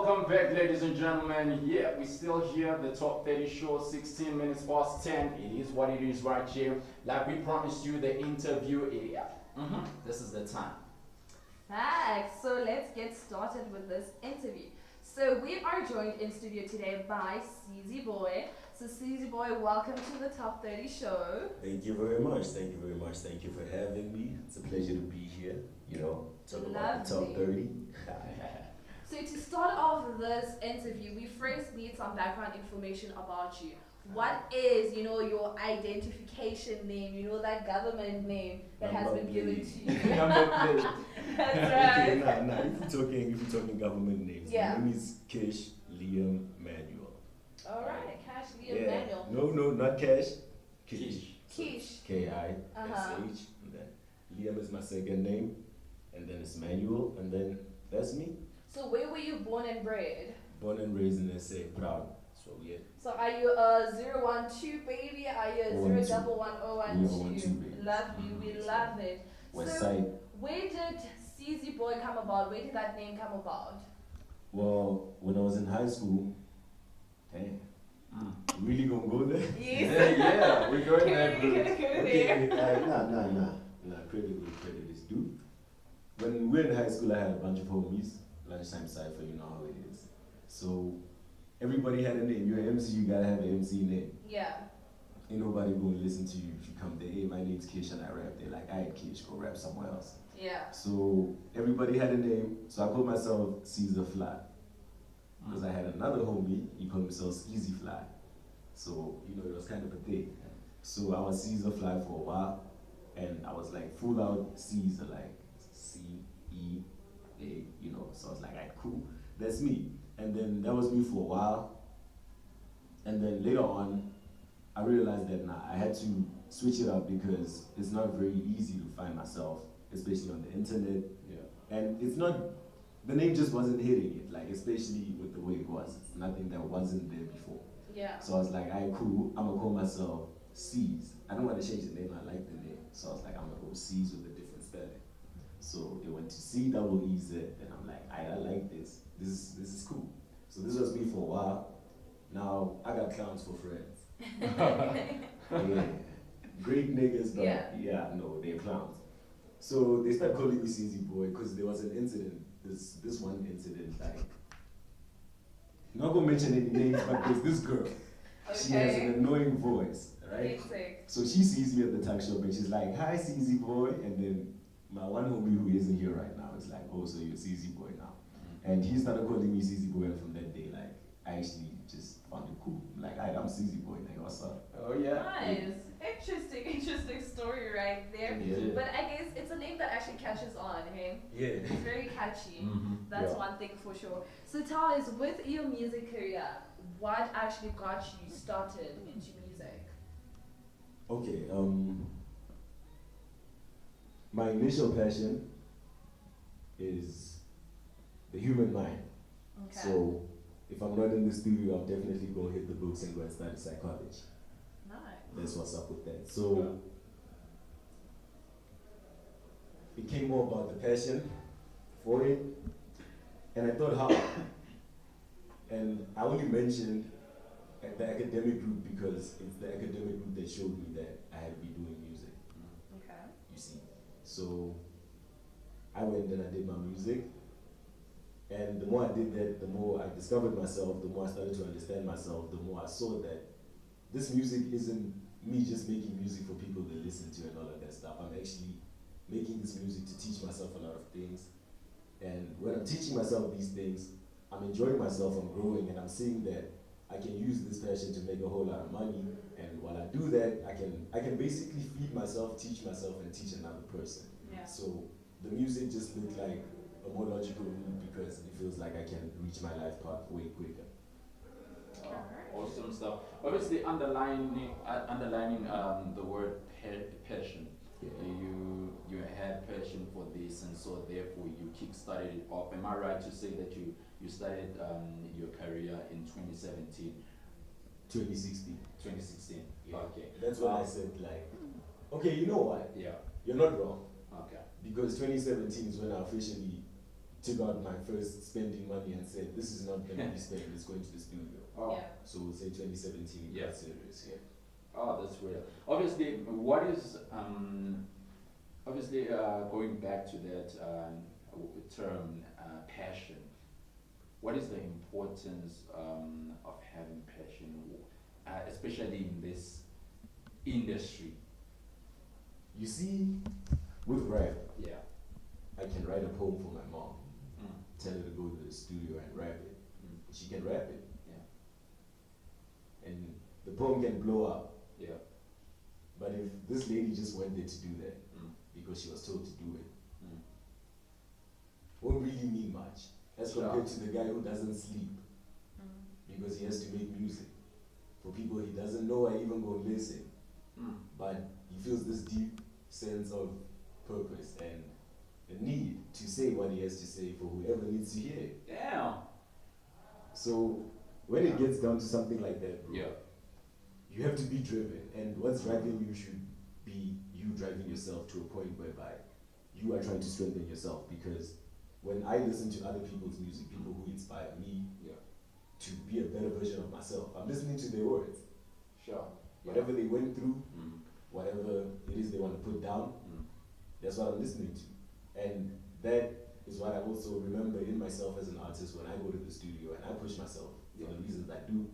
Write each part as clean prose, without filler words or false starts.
welcome back, ladies and gentlemen. Yeah, we're still here, the top 30 show, 16 minutes past 10. It is what it is right here. Like we promised you, the interview area. This is the time. Facts. So let's get started with this interview. So we are joined in studio today by Ceezy Boy. So Ceezy Boy, welcome to the Top 30 show. Thank you very much. Thank you very much. Thank you for having me. It's a pleasure to be here. You know, talk about the top 30. So to start off this interview, we first need some background information about you. What is, your identification name? That government name that has been given to you. Number plate. That's right. Okay, nah. If you're talking government names, Yeah. my name is Kish Liam Manuel. All right, Cash Liam Manuel. No, not Cash. Kish. Kish. K-I-S-H. And then Liam is my second name, and then it's Manuel, and then that's me. So where were you born and bred? Born and raised in SA, proud. So yeah. So are you a 012 baby? Are you a 0111012? baby. Lovely, we love it. West so Side. where did Ceezy Boy come about? Where did that name come about? Well, when I was in high school, damn. Really gonna go there? Yes. Yeah, we're going there. Okay, nah. Credit is due. When we were in high school, I had a bunch of homies. Lunchtime cypher, you know how it is. So everybody had a name. You're an MC, you gotta have an MC name. Yeah. Ain't nobody gonna listen to you if you come there. Hey, my name's Kish and I rap. They're like, alright, Kish, go rap somewhere else. Yeah. So everybody had a name. So I called myself Caesar Fly. Because I had another homie, he called himself Ceezy Fly. So, it was kind of a thing. So I was Caesar Fly for a while, and I was like full out Caesar, like C-E-A, so I was like, alright, cool, that's me. And then that was me for a while. And then later on, I realized that I had to switch it up because it's not very easy to find myself, especially on the internet. Yeah. And it's not, the name just wasn't hitting it, like especially with the way it was. It's nothing that wasn't there before. Yeah. So I was like, alright, cool, I'm gonna call myself Ceez. I don't want to change the name, I like the name. So I was like, I'm gonna go Ceez with a different spelling. So it went to C-double-E-Z, and I'm like, I like this. This is cool. So this was me for a while. Now I got clowns for friends. Yeah. Great niggas, but no, they're clowns. So they started calling me Ceezy Boy because there was an incident, this one incident, like, I'm not gonna mention any names, but there's this girl. Okay. She has an annoying voice, right? Basic. So she sees me at the tuck shop and she's like, hi Ceezy Boy, and then my one homie who isn't here right now is like, oh, so you're Ceezy Boy now. And he started calling me Ceezy Boy, and from that day, like, I actually just found it cool. Like, I'm Ceezy Boy, nigga, what's up? Oh yeah. Nice. Interesting story right there. Yeah. But I guess it's a name that actually catches on, hey? Yeah. It's very catchy. That's one thing for sure. So tell us, with your music career, what actually got you started into music? Okay, my initial passion is the human mind. Okay. So if I'm not in the studio, I'm definitely going to hit the books and go and study psychology. Nice. That's what's up with that. So it came more about the passion for it, and I thought how. And I only mentioned at the academic group because it's the academic group that showed me that I had to be doing music. Okay. You see. So I went and I did my music, and the more I did that, the more I discovered myself, the more I started to understand myself, the more I saw that this music isn't me just making music for people to listen to and all of that stuff. I'm actually making this music to teach myself a lot of things. And when I'm teaching myself these things, I'm enjoying myself, I'm growing, and I'm seeing that I can use this passion to make a whole lot of money. And while I do that, I can basically feed myself, teach myself, and teach another person. Yeah. So the music just looked like a more logical route because it feels like I can reach my life path way quicker. Awesome stuff. Obviously, underlining the word passion. Yeah. You had passion for this, and so therefore you kick-started it off. Am I right to say that you started your career in 2017? 2016. 2016. Yeah. Okay. That's what I said. Like, okay, you know what? Yeah. You're not wrong Okay. because 2017 is when I officially took out my first spending money and said, this is not going to be spent, it's going to the studio. Oh. Yeah. So we'll say 2017, Yeah. serious, yeah. Oh, that's real. Obviously, what is going back to that term passion? What is the importance of having passion, especially in this industry? You see, with rap, Yeah. I can write a poem for my mom, Mm. tell her to go to the studio and rap it. Mm. She can rap it. Yeah. And the poem can blow up. Yeah. But if this lady just went there to do that, Mm. because she was told to do it, Mm. won't really mean much as Sure. compared to the guy who doesn't sleep Mm. because he has to make music for people he doesn't know or even go listen, Mm. but he feels this deep sense of purpose and the need to say what he has to say for whoever needs to hear it. Damn. So when it gets down to something like that, bro, Yeah. you have to be driven, and what's driving you should be you driving yourself to a point whereby you are trying to strengthen yourself. Because when I listen to other people's music, people who inspire me Yeah. to be a better version of myself, I'm listening to their words. Sure. Whatever they went through, Mm. whatever it is they want to put down, Mm. that's what I'm listening to. And that is what I also remember in myself as an artist when I go to the studio and I push myself for the reasons I do.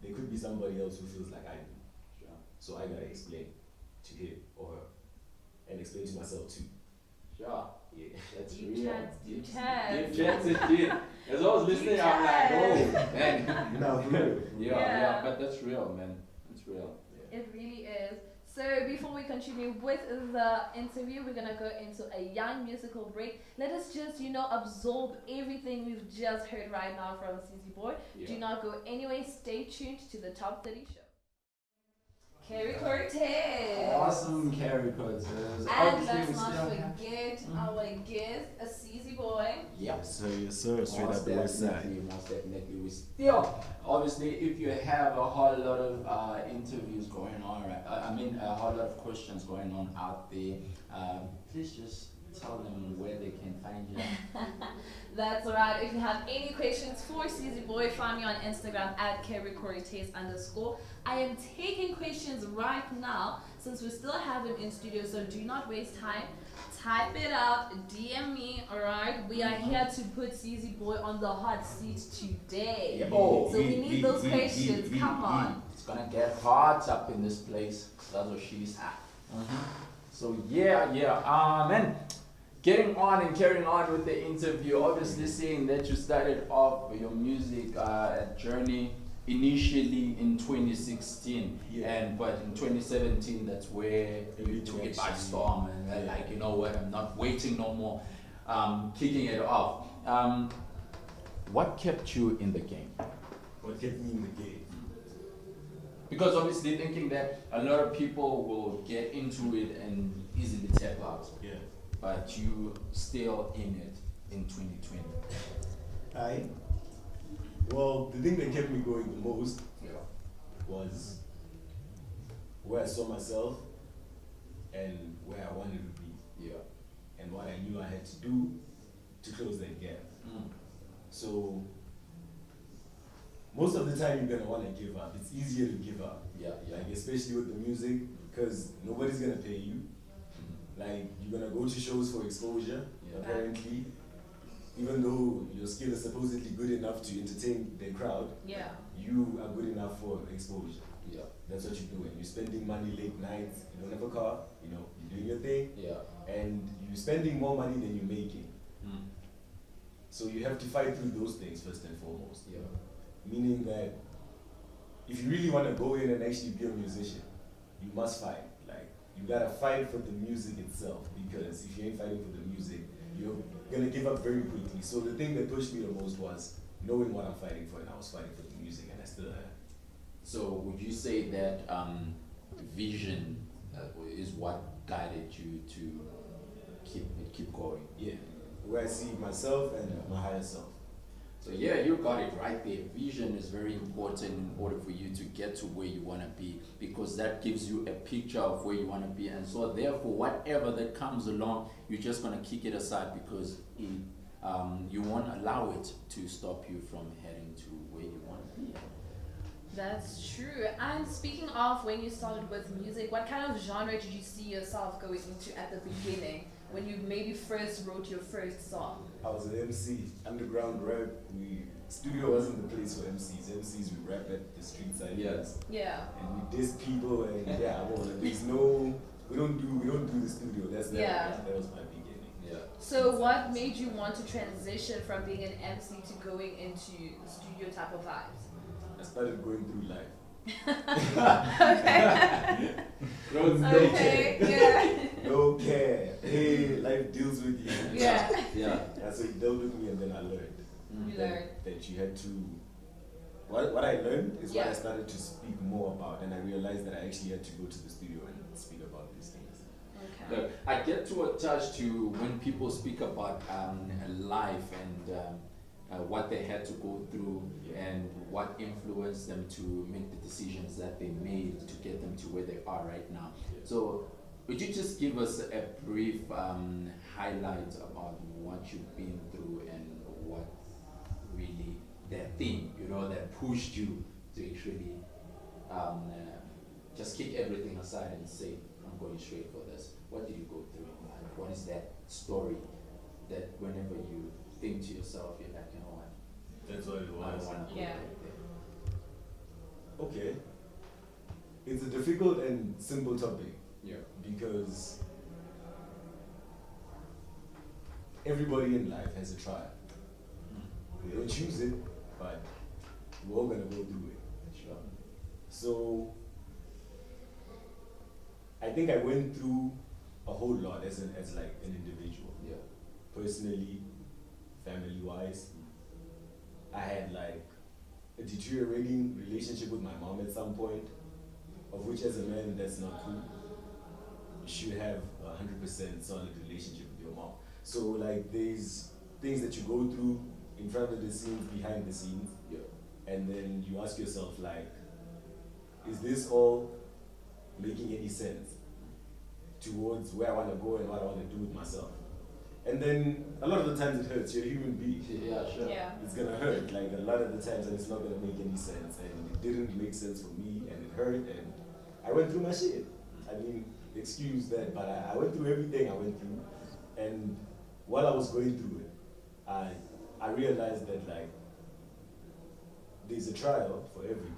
There could be somebody else who feels like I do. Sure. So I gotta explain to him or her and explain to myself too. Sure. Yeah. That's You real. chance, you Deep chance. chance indeed. As I was listening, I'm like, oh man. No, for real. Yeah, but that's real, man. It's real. It really is. So before we continue with the interview, we're gonna go into a young musical break. Let us just, absorb everything we've just heard right now from Ceezy Boy. Yeah. Do not go anywhere. Stay tuned to the Top 30 show. Kerry Cortez. Awesome caricatures. And let's not forget our guest, a Ceezy Boy. Yep. So yes sir, straight Most up the west side. definitely, most definitely. We still, obviously, if you have a whole lot of interviews going on, right? A whole lot of questions going on out there. Please just tell them where they can find you. That's right. If you have any questions for Ceezy Boy, find me on Instagram at @KerryCortez_. I am taking questions right now since we still have him in studio, so do not waste time. Type it up, DM me, alright? We are here to put Ceezy Boy on the hot seat today. Yeah. Oh, so we need those questions. Come on. It's gonna get hot up in this place. That's what she's at. So yeah. Man, getting on and carrying on with the interview. Obviously, seeing that you started off your music journey initially in 2016, but in 2017, that's where you took it by storm and like, you know what? I'm not waiting no more. Kicking it off. What kept you in the game? What kept me in the game? Because obviously thinking that a lot of people will get into it and easily tap out. Yeah. But you still in it in 2020. Well, the thing that kept me going the most Yeah. was where I saw myself and where I wanted to be. Yeah. And what I knew I had to do to close that gap. So most of the time you're gonna want to give up. It's easier to give up. Yeah. Like especially with the music, because nobody's gonna pay you. Like you're gonna go to shows for exposure. Yeah. Apparently, even though your skill is supposedly good enough to entertain the crowd, Yeah. you are good enough for exposure. Yeah. That's what you're doing. You're spending money late nights. You don't have a car. You're doing your thing, Yeah. and you're spending more money than you're making. So you have to fight through those things first and foremost. Yeah. Meaning that if you really want to go in and actually be a musician, you must fight. Like you gotta fight for the music itself, because if you ain't fighting for the music, you're gonna give up very quickly. So the thing that pushed me the most was knowing what I'm fighting for, and I was fighting for the music, and I still am. So would you say that vision is what guided you to keep going? Yeah, where I see myself and my higher self. So yeah, you got it right there. Vision is very important in order for you to get to where you want to be, because that gives you a picture of where you want to be. And so therefore, whatever that comes along, you're just going to kick it aside because it you won't allow it to stop you from heading to where you want to be. That's true. And speaking of when you started with music, what kind of genre did you see yourself going into at the beginning when you maybe first wrote your first song? I was an MC, underground rap. Studio wasn't the place for MCs. MCs, we rap at the street side. Yes. Yeah. And we diss people, and we don't do the studio. That was my beginning. Yeah. So what made you want to transition from being an MC to going into the studio type of vibes? I started going through life. Okay. No care. Yeah. No care. Hey, life deals with you. Yeah. Yeah. And so it dealt with me, and then I learned. You learned. That you had to. What I learned is what Yeah. I started to speak more about, and I realized that I actually had to go to the studio and speak about these things. Okay. Look, I get too attached to when people speak about life and what they had to go through and what influenced them to make the decisions that they made to get them to where they are right now. So, would you just give us a brief highlight about what you've been through and what really that thing, that pushed you to actually just kick everything aside and say, I'm going straight for this. What did you go through in life? What is that story that whenever you think to yourself, you're like, you know what? That's what it I was. want to Yeah. Okay. It's a difficult and simple topic. Yeah. Because everybody in life has a trial. We don't choose it, but we're all gonna go through it. Sure. So I think I went through a whole lot as like an individual. Yeah. Personally, family wise. I had like a deteriorating relationship with my mom at some point, of which as a man that's not cool. You should have 100% solid relationship with your mom. So like there's things that you go through in front of the scenes, behind the scenes, and then you ask yourself like, is this all making any sense towards where I want to go and what I want to do with myself? And then a lot of the times it hurts. You're a human being. Yeah, sure. Yeah. It's gonna hurt like a lot of the times, and it's not gonna make any sense. And it didn't make sense for me, and it hurt, and I went through my shit. I mean, excuse that, but I went through everything I went through, and while I was going through it, I realized that like there's a trial for everything.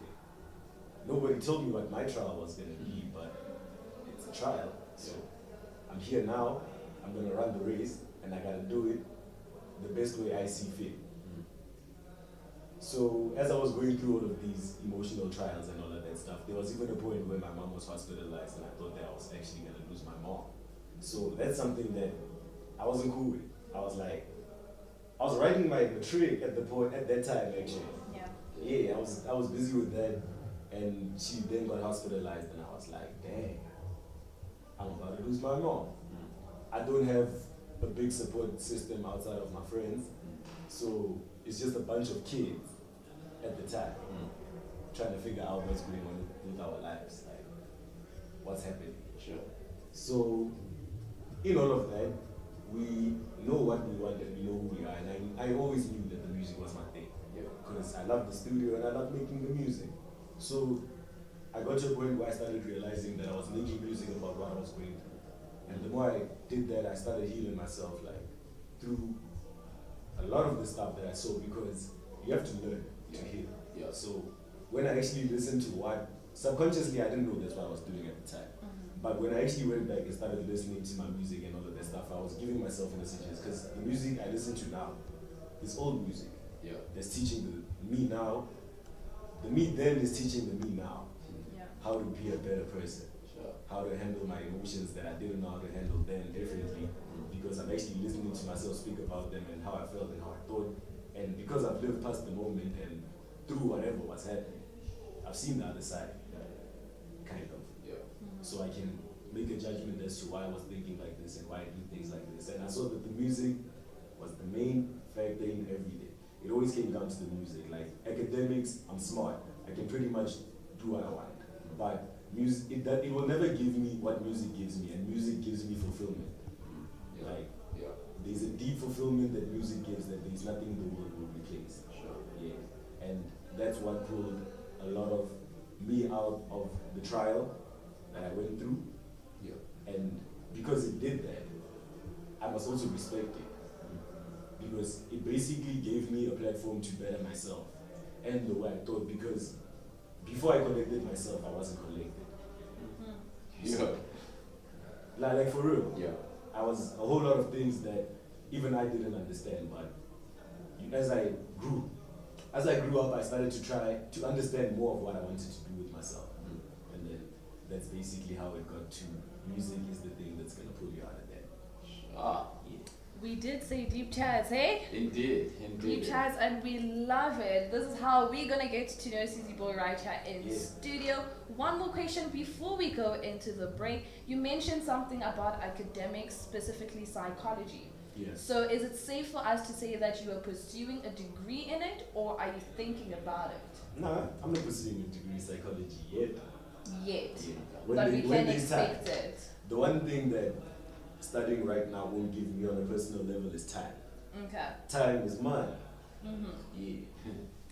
Nobody told me what my trial was gonna be, but it's a trial. So I'm here now. I'm gonna run the race, and I gotta do it the best way I see fit. So as I was going through all of these emotional trials and all of that stuff, there was even a point where my mom was hospitalized, and I thought that I was actually gonna lose my mom. So that's something that I wasn't cool with. I was like, I was writing my matric at that time actually. Yeah, I was busy with that, and she then got hospitalized, and I was like, dang, I'm about to lose my mom. I don't have a big support system outside of my friends, so it's just a bunch of kids at the time trying to figure out what's going on with our lives, like what's happening. Sure. So in all of that, we know what we want and we know who we are, and I always knew that the music was my thing, because I love the studio and I love making the music. So I got to a point where I started realizing that I was making music about what I was going through. And the more I did that, I started healing myself like through a lot of the stuff that I saw, because you have to learn to heal. Yeah. So when I actually listened to what, subconsciously I didn't know that's what I was doing at the time. But when I actually went back and started listening to my music and all of that stuff, I was giving myself messages, because the music I listen to now is old music. Yeah. That's teaching the me now. The me then is teaching the me now how to be a better person. How to handle my emotions that I didn't know how to handle then differently, because I'm actually listening to myself speak about them and how I felt and how I thought, and because I've lived past the moment and through whatever was happening, I've seen the other side, kind of. Yeah. So I can make a judgment as to why I was thinking like this and why I do things like this. And I saw that the music was the main factor in everything. It always came down to the music. Like academics, I'm smart. I can pretty much do what I want, but music, it will never give me what music gives me, and music gives me fulfillment. Like there's a deep fulfillment that music gives that there's nothing in the world will replace. Sure. Yeah. And that's what pulled a lot of me out of the trial that I went through. Yeah. And because it did that, I must also respect it. Because it basically gave me a platform to better myself and the way I thought, because before I collected myself, I wasn't collected. Yeah. Like for real. Yeah. I was a whole lot of things that even I didn't understand, but as I grew up, I started to try to understand more of what I wanted to do with myself. And then that's basically how it got to music is the thing that's gonna pull you out of that. Ah. Yeah. We did say deep chats, hey? Indeed. Deep chats, and we love it. This is how we're gonna get to know Ceezy Boy right here in studio. One more question before we go into the break. You mentioned something about academics, specifically psychology. Yes. So is it safe for us to say that you are pursuing a degree in it, or are you thinking about it? Nah, I'm not pursuing a degree in psychology yet. Yet. Yeah. But we can expect it. The one thing that studying right now won't give me on a personal level is time. Okay. Time is money. Mm-hmm. Yeah.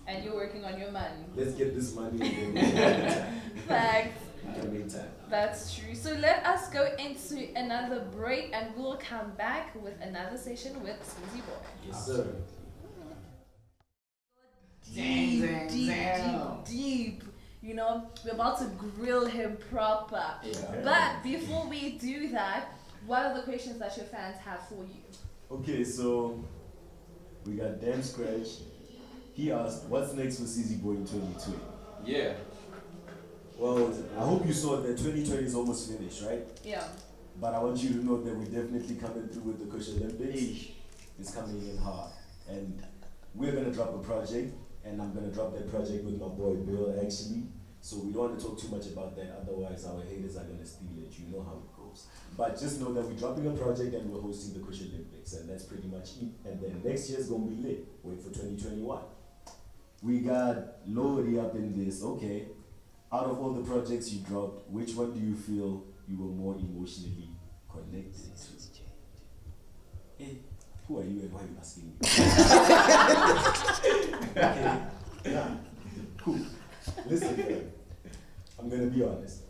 And you're working on your money. Let's get this money and then we can make time. Facts. We can make time. That's true. So let us go into another break and we'll come back with another session with Ceezy Boy. Yes, sir. Deep. You know, we're about to grill him proper. Yeah. But before we do that, what are the questions that your fans have for you? Okay, so we got Dan Scratch. He asked, what's next for Ceezy Boy in 2020? Yeah. Well, I hope you saw that 2020 is almost finished, right? Yeah. But I want you to know that we're definitely coming through with the Kush Olympics. It's coming in hard. And we're going to drop a project, and I'm going to drop that project with my boy Bill, actually. So we don't want to talk too much about that, otherwise our haters are going to steal it. You know how it goes. But just know that we're dropping a project and we're hosting the Kush Olympics, and that's pretty much it. And then next year's going to be lit. Wait for 2021. We got Lodi up in this. Okay. Out of all the projects you dropped, which one do you feel you were more emotionally connected to? Hey, who are you and why are you asking me? Okay, yeah, cool. Listen, man, I'm gonna be honest.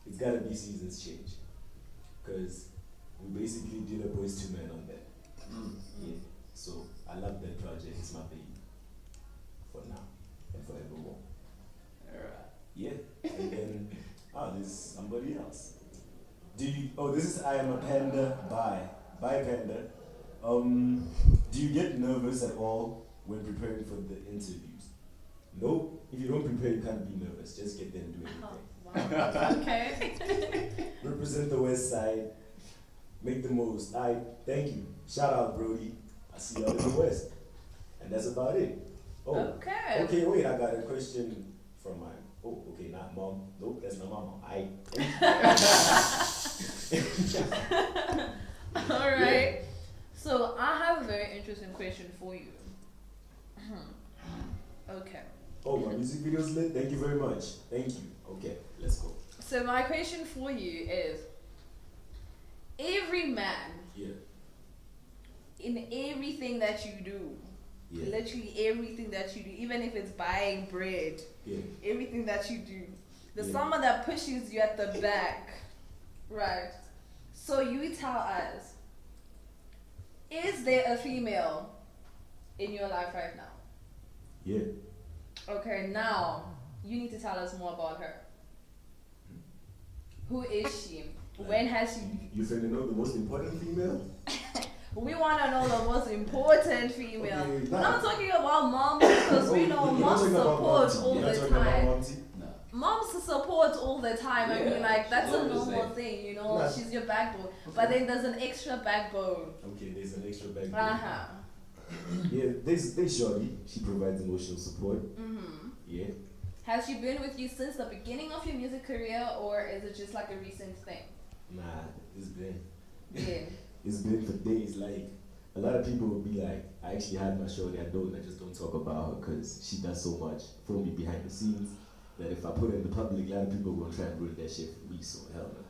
It's gotta be Seasons Change. Because we basically did a Boys to Men on that. Yeah, so I love that project, it's my baby. For now. And forevermore. Alright. Yeah. And then, there's somebody else. This is I Am a Panda. Bye Panda. Do you get nervous at all when preparing for the interviews? Nope. If you don't prepare, you can't be nervous. Just get there and do everything. Wow. Okay. Represent the West Side. Make the most. Thank you. Shout out, Brody. I see you out in the West. And that's about it. Oh, okay, wait, I got a question from not mom. Nope, that's not my mom. Alright. Yeah. So I have a very interesting question for you. Okay. Oh, my music video's lit? Thank you very much. Thank you. Okay, let's go. So my question for you is, every man, in everything that you do, literally everything that you do, even if it's buying bread, everything that you do, there's someone that pushes you at the back, right? So you tell us, is there a female in your life right now? Yeah. Okay, now you need to tell us more about her. Who is she? When has she? You finna know the most important female? We want to know the most important female. Okay, we're not talking about mom because we know moms support all the time. Moms support all the time. I mean, like, that's a normal thing, you know. She's your backbone. Okay. But then there's an extra backbone. Okay, there's an extra backbone. Yeah, there's Shorty. She provides emotional support. Yeah. Has she been with you since the beginning of your music career, or is it just like a recent thing? Nah, it's been. Yeah. It's been for days. Like, a lot of people will be like, I actually had my Shorty, I just don't talk about her because she does so much for me behind the scenes that if I put it in the public, a lot of people will try and ruin that shit for me, so hell no.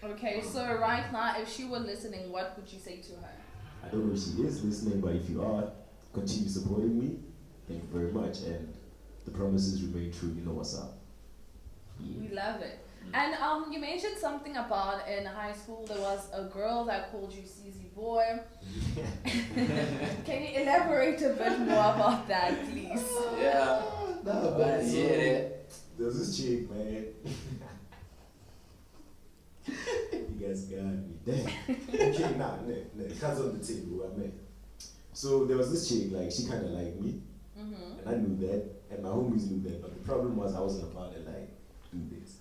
Okay, so right now, if she were listening, what would you say to her? I don't know if she is listening, but if you are, continue supporting me. Thank you very much, and the promises remain true. You know what's up. We love it. And you mentioned something about in high school there was a girl that called you Ceezy Boy. Can you elaborate a bit more about that, please? Yeah. No, but yeah. There's this chick, man. You guys got me. Damn. Okay, nah, cards on the table, I met. So there was this chick, like, she kind of liked me. And I knew that, and my homies knew that, but the problem was I wasn't about to, like, do this.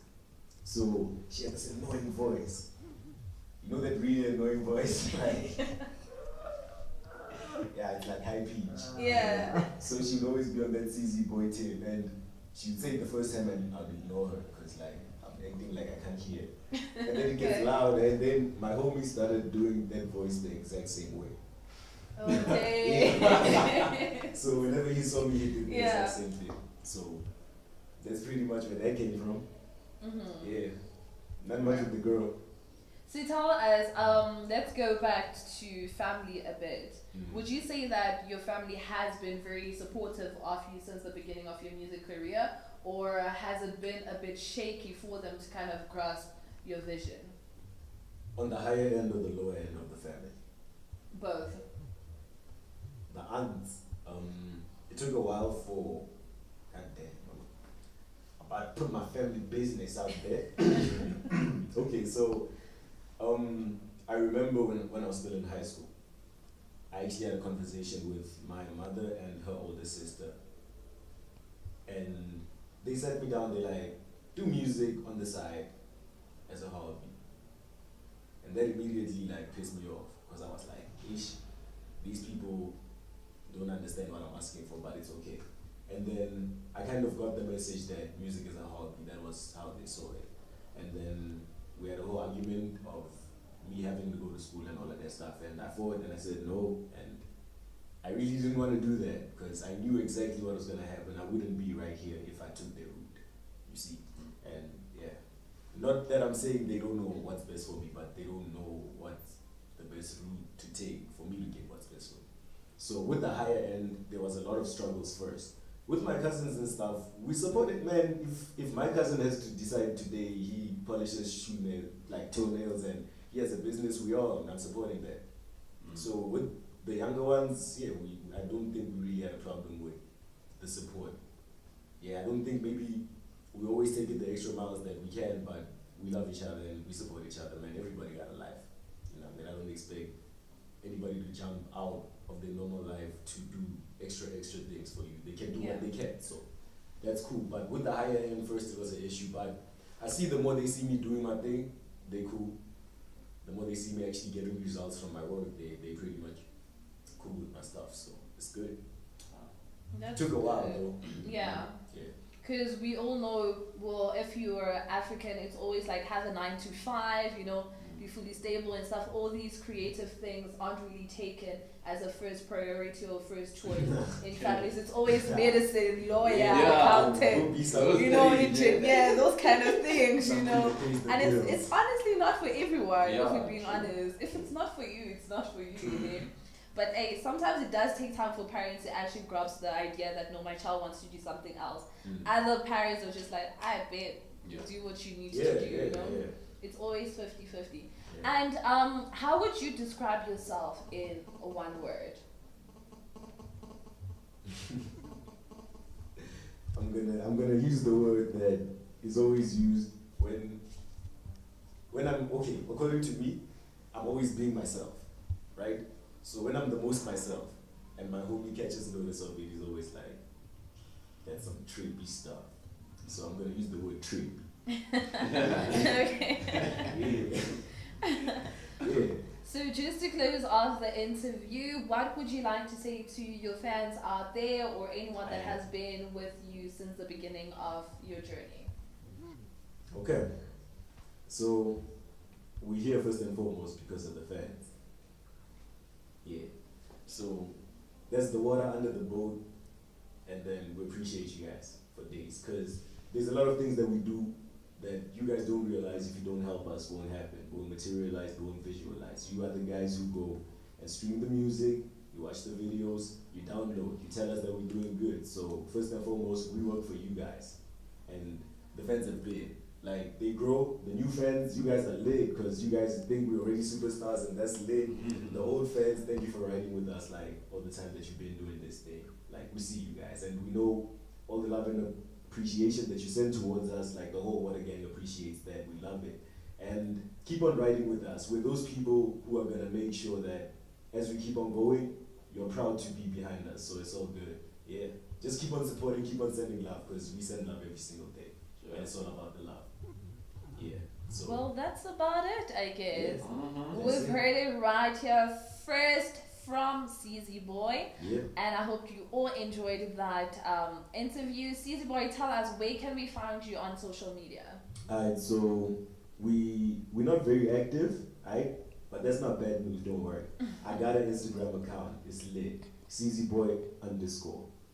So she had this annoying voice. You know that really annoying voice? Like, yeah, it's like high pitch. Yeah. So she would always be on that Ceezy Boy tip, and she would say it the first time and I'd ignore her, because like, I'm acting like I can't hear. And then it gets loud, and then my homie started doing that voice the exact same way. Okay. Yeah. So whenever he saw me, he did the exact same thing. So that's pretty much where that came from. Yeah, not much with the girl. So tell us, let's go back to family a bit. Would you say that your family has been very supportive of you since the beginning of your music career, or has it been a bit shaky for them to kind of grasp your vision? On the higher end or the lower end of the family? Both. The aunts, it took a while for, I put my family business out there. Okay, so I remember when I was still in high school, I actually had a conversation with my mother and her older sister. And they sat me down, they like, do music on the side as a hobby. And that immediately like pissed me off, because I was like, ish, these people don't understand what I'm asking for, but it's okay. And then I kind of got the message that music is a hobby. That was how they saw it. And then we had a whole argument of me having to go to school and all of that stuff. And I fought and I said no. And I really didn't want to do that, because I knew exactly what was going to happen. I wouldn't be right here if I took their route, you see. And yeah, not that I'm saying they don't know what's best for me, but they don't know what's the best route to take for me to get what's best for me. So with the higher end, there was a lot of struggles first. With my cousins and stuff, we supported, man. If my cousin has to decide today he polishes toenails and he has a business, I'm supporting that. So with the younger ones, yeah, I don't think we really had a problem with the support. Yeah, I don't think maybe we always take it the extra miles that we can, but we love each other and we support each other, man. Everybody got a life. You know, I don't expect anybody to jump out of their normal life to do extra things for you. They can do what they can, so that's cool. But with the higher end, first it was an issue, but I see the more they see me doing my thing, they cool. The more they see me actually getting results from my work, they pretty much cool with my stuff, so it's good. That's Took a while though. Yeah. Yeah. Because we all know, well, if you're African, it's always like have a 9 to 5, you know, be fully stable and stuff. All these creative things aren't really taken as a first priority or first choice in families. It's always medicine, lawyer, accountant, you know, those kind of things, you know. And it's honestly not for everyone, if we're being honest. If it's not for you, it's not for you, you know. But hey, sometimes it does take time for parents to actually grasp the idea that no, my child wants to do something else. Other parents are just like, I bet, do what you need to do, you know. It's always 50-50. And how would you describe yourself in one word? I'm gonna use the word that is always used when I'm okay. According to me, I'm always being myself, right? So when I'm the most myself, and my homie catches notice of it, he's always like, "That's some trippy stuff." So I'm gonna use the word trip. Okay. Yeah. So just to close off the interview, what would you like to say to your fans out there or anyone that has been with you since the beginning of your journey? Okay. So we're here first and foremost because of the fans. Yeah. So that's the water under the boat, and then we appreciate you guys for days, because there's a lot of things that we do that you guys don't realize if you don't help us won't happen, won't materialize, won't visualize. You are the guys who go and stream the music, you watch the videos, you download, you tell us that we're doing good. So first and foremost, we work for you guys. And the fans have been. Like, they grow, the new fans, you guys are lit because you guys think we're already superstars and that's lit. The old fans, thank you for riding with us, like, all the time that you've been doing this thing. Like, we see you guys and we know all the love and appreciation that you send towards us, like the whole Watergang appreciates that, we love it. And keep on riding with us. We're those people who are gonna make sure that as we keep on going, you're proud to be behind us, so it's all good. Yeah, just keep on supporting, keep on sending love, because we send love every single day. Sure. And it's all about the love. Yeah. So. Well, that's about it, I guess. Yeah. We've heard it right here first from Ceezy Boy. Yeah. And I hope you all enjoyed that interview. Ceezy Boy, tell us, where can we find you on social media? Alright, so we're not very active, alright? But that's not bad news, don't worry. I got an Instagram account, it's lit. Ceezyboy_.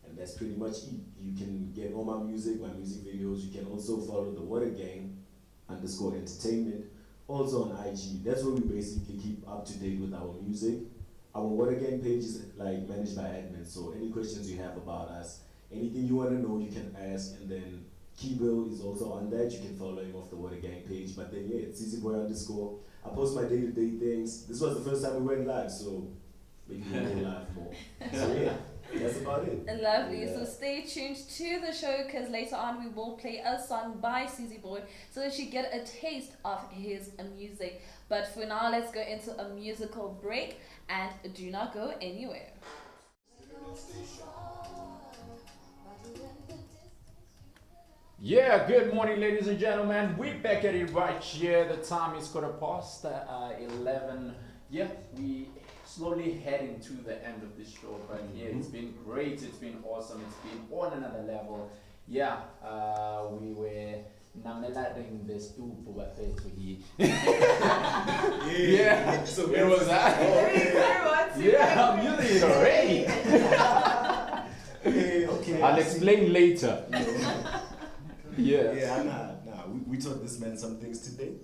And that's pretty much it. You can get all my music videos. You can also follow the Watergang _entertainment. Also on IG. That's where we basically keep up to date with our music. Our Watergang page is like managed by admin. So any questions you have about us, anything you want to know, you can ask. And then Keybill is also on that. You can follow him off the Watergang page. But then yeah, it's Ceezyboy_. I post my day-to-day things. This was the first time we went live, so maybe we'll go live more. So yeah. That's about it. Lovely. Yeah. So stay tuned to the show because later on we will play a song by Ceezy Boy so that you get a taste of his music. But for now, let's go into a musical break and do not go anywhere. Yeah, good morning, ladies and gentlemen. We're back at it right here. The time is 11:15. Yeah, we slowly heading to the end of this show, but yeah, it's been great, it's been awesome, it's been on another level. Yeah, we were namelating the stupid yeah, so it was that. Yeah, I'm using it already. Okay. I'll explain later. Yeah. Yeah, we taught this man some things today.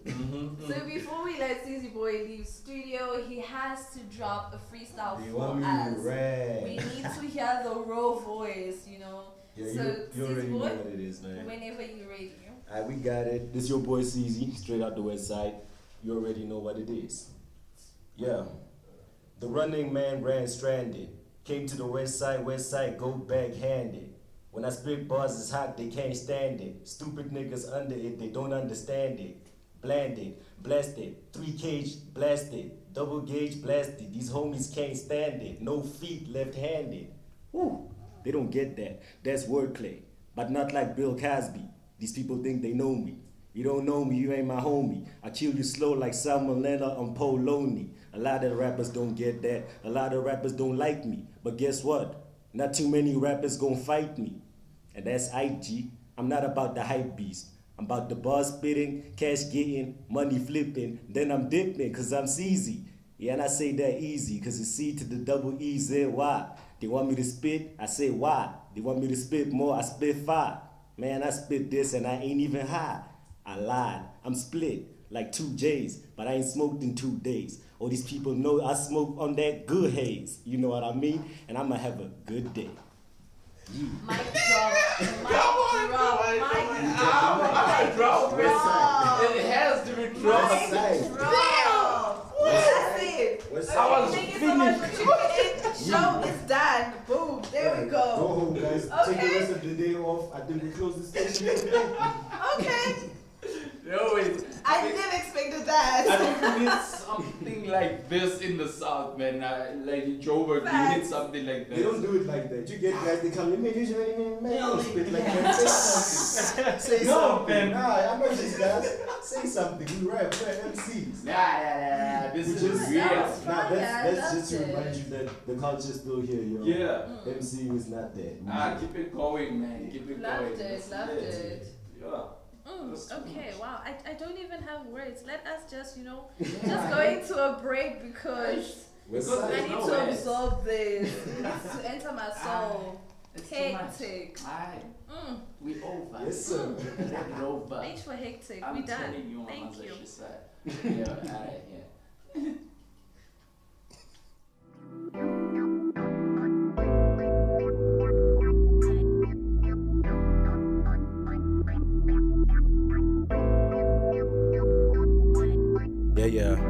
So before we let Ceezy Boy leave studio, he has to drop a freestyle You for want me us. to rap? We need to hear the raw voice, you know. Yeah, so you already Ceezy know Boy, what it is, man. whenever you're ready. Alright, we got it. This your boy Ceezy, straight out the west side. You already know what it is. Yeah. The running man ran stranded. Came to the west side, go back-handed. When I spit bars, it's hot, they can't stand it. Stupid niggas under it, they don't understand it. Blanded, blasted, 3 cage blasted, double gauge blasted. These homies can't stand it. No feet, left-handed. Woo, they don't get that. That's wordplay, but not like Bill Cosby. These people think they know me. You don't know me, you ain't my homie. I kill you slow like Salmonella on Poloni. A lot of rappers don't get that. A lot of rappers don't like me. But guess what? Not too many rappers gon' fight me. And that's IG. I'm not about the hype beast. I'm about the bar spitting, cash getting, money flipping. Then I'm dipping, cause I'm Ceezy. Yeah, and I say that easy, cause it's C to the double E-Z-Y. They want me to spit, I say why. They want me to spit more, I spit 5. Man, I spit this and I ain't even high. I lied, I'm split, like 2 J's, but I ain't smoked in 2 days. All these people know I smoke on that good haze. You know what I mean? And I'ma have a good day. Mic drop, mic drop. It has to be dropped. That's it. I was Thank you so much for tuning in. Show is done. Boom. There we Go go. home, guys. Okay. Take the rest of the day off. I think we close the station. Okay. No, it's, I didn't expect I that. think we need something like this in the South, man. Like in Joburg, we need something like They this. don't do it like that. You get guys, they come, man, don't spit like that. Say something. Say No, something. man. Nah, I know these guys. Say something. We rap, we're MCs. Nah. This is just- weird. Nah, that's just to it. remind you that the culture's still here, yo. Yeah. MCing is not dead. Keep it going, man. Keep it Loved going. it, That's loved it. Yeah. Okay, wow. I don't even have words. Let us just, just go into a break because We're Because I sorry. need no to words. absorb this. It needs to enter my soul. It's Okay, too hectic. Alright, we over. Yes, sir. Let it over. H for hectic. I'm We done. telling you, Thank Mama, you. she said. Yeah, alright, yeah. Yeah, yeah.